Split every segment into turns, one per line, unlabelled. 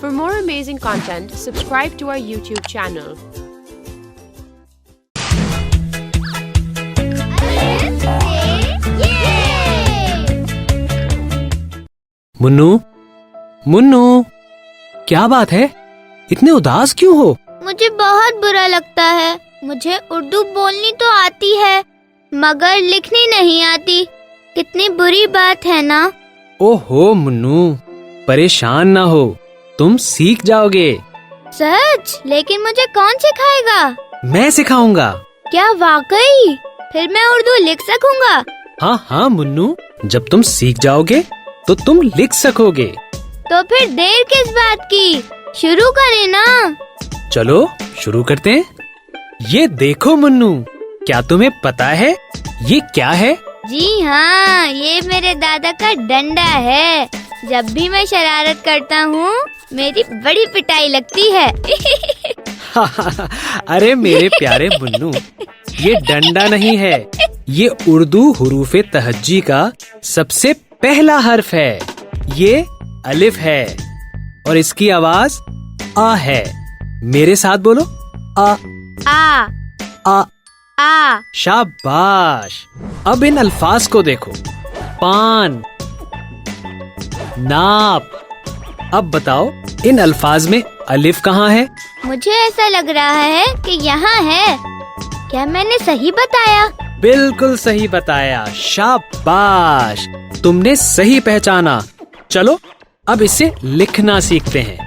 For more amazing content, subscribe to our YouTube channel.
Munnu, Munnu, क्या बात है? इतने उदास क्यों हो?
मुझे बहुत बुरा लगता है। मुझे उर्दू बोलनी तो आती है मगर लिखनी नहीं आती। कितनी बुरी बात है ना।
ओहो मुन्नू, परेशान ना हो, तुम सीख जाओगे।
सच? लेकिन मुझे कौन सिखाएगा?
मैं सिखाऊंगा।
क्या वाकई? फिर मैं उर्दू लिख सकूंगा?
हाँ हाँ मुन्नू, जब तुम सीख जाओगे तो तुम लिख सकोगे।
तो फिर देर किस बात की? शुरू करें ना।
चलो शुरू करते हैं। ये देखो मुन्नू, क्या तुम्हें पता है ये क्या है?
जी हाँ, ये मेरे दादा का डंडा है। जब भी मैं शरारत करता हूँ मेरी बड़ी पिटाई लगती है।
अरे मेरे प्यारे मुन्नू, ये डंडा नहीं है, ये उर्दू हुरूफे तहज्जी का सबसे पहला हर्फ है। ये अलिफ है और इसकी आवाज आ है। मेरे साथ बोलो, आ
आ
आ।
आ।
शाबाश। अब इन अल्फाज को देखो, पान, नाप। अब बताओ इन अल्फाज में अलिफ कहाँ है?
मुझे ऐसा लग रहा है कि यहाँ है। क्या मैंने सही बताया?
बिल्कुल सही बताया, शाबाश, तुमने सही पहचाना। चलो अब इसे लिखना सीखते हैं।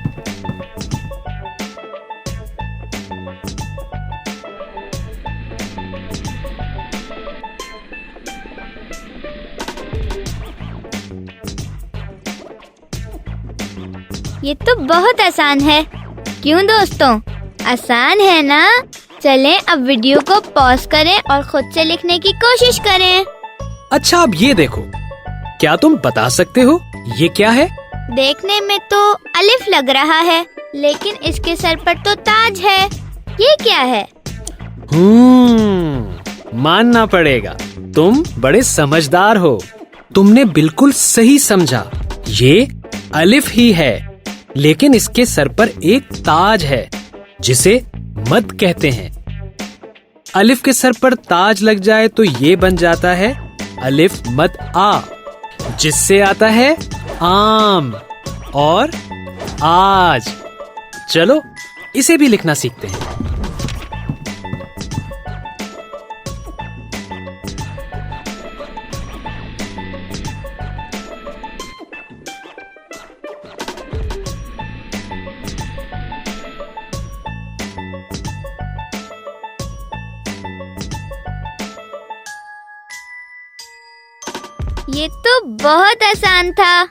ये तो बहुत आसान है। क्यों दोस्तों, आसान है ना? चलें अब वीडियो को पॉज करें और खुद से लिखने की कोशिश करें।
अच्छा अब ये देखो, क्या तुम बता सकते हो ये क्या है?
देखने में तो अलिफ लग रहा है, लेकिन इसके सर पर तो ताज है। ये क्या है?
मानना पड़ेगा, तुम बड़े समझदार हो। तुमने बिल्कुल सही समझा। ये अलिफ ही है, लेकिन इसके सर पर एक ताज है जिसे मद कहते हैं। अलिफ के सर पर ताज लग जाए तो ये बन जाता है अलिफ मद आ, जिससे आता है आम और आज। चलो इसे भी लिखना सीखते हैं।
ये तो बहुत आसान था।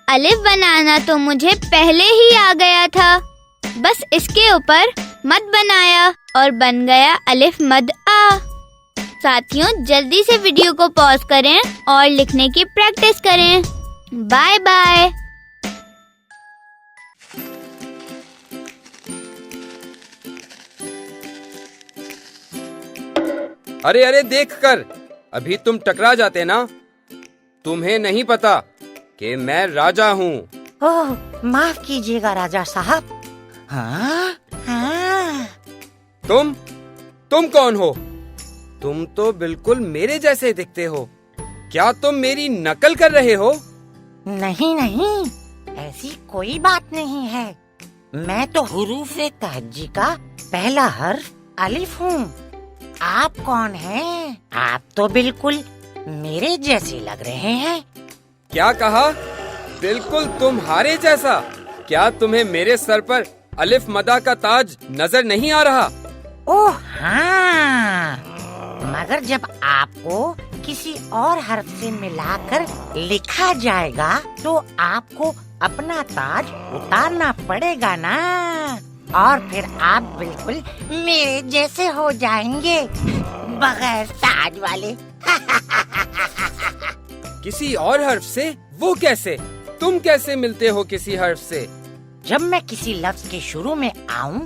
अलिफ बनाना तो मुझे पहले ही आ गया था। बस इसके ऊपर मद बनाया और बन गया अलिफ मद आ। साथियों, जल्दी से वीडियो को पॉज करें और लिखने की प्रैक्टिस करें। Bye bye.
अरे अरे देख कर, अभी तुम टकरा जाते ना। तुम्हें नहीं पता कि मैं राजा हूँ।
ओह, माफ कीजिएगा राजा साहब। हाँ हाँ।
तुम कौन हो? तुम तो बिल्कुल मेरे जैसे दिखते हो। क्या तुम मेरी नकल कर रहे हो?
नहीं नहीं, ऐसी कोई बात नहीं है। मैं तो हुरूफे तहज्जी का पहला हर्फ अलिफ हूँ। आप कौन हैं? आप तो बिल्कुल मेरे जैसे लग रहे हैं।
क्या कहा? बिल्कुल तुम्हारे जैसा? क्या तुम्हें मेरे सर पर अलिफ मदा का ताज नजर नहीं आ रहा?
ओह हाँ, मगर जब आपको किसी और हर्फ से मिलाकर लिखा जाएगा तो आपको अपना ताज उतारना पड़ेगा ना, और फिर आप बिल्कुल मेरे जैसे हो जाएंगे, बगैर ताज वाले।
किसी और हर्फ से? वो कैसे? तुम कैसे मिलते हो किसी हर्फ से?
जब मैं किसी लफ्ज के शुरू में आऊं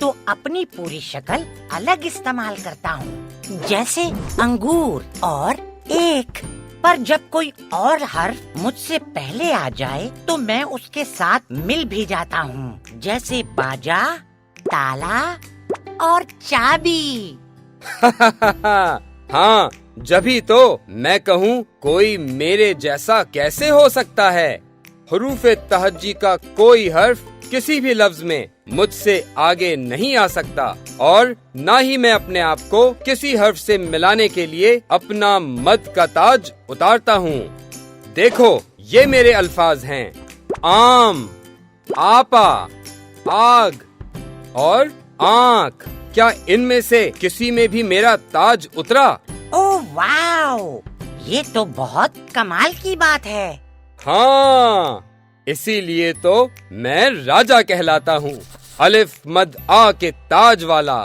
तो अपनी पूरी शक्ल अलग इस्तेमाल करता हूँ, जैसे अंगूर और एक। पर जब कोई और हर्फ मुझसे पहले आ जाए तो मैं उसके साथ मिल भी जाता हूँ, जैसे बाजा, ताला और चाबी।
हाँ, जभी तो मैं कहूँ कोई मेरे जैसा कैसे हो सकता है। हरूफ तहज्जी का कोई हर्फ किसी भी लफ्ज में मुझसे आगे नहीं आ सकता और ना ही मैं अपने आप को किसी हर्फ से मिलाने के लिए अपना मद का ताज उतारता हूँ। देखो, ये मेरे अल्फाज हैं: आम, आपा, आग और आँख। क्या इनमें से किसी में भी मेरा ताज उतरा?
ओह वाओ, ये तो बहुत कमाल की बात है।
हाँ, इसीलिए तो मैं राजा कहलाता हूँ, अलिफ मद आ के ताज वाला।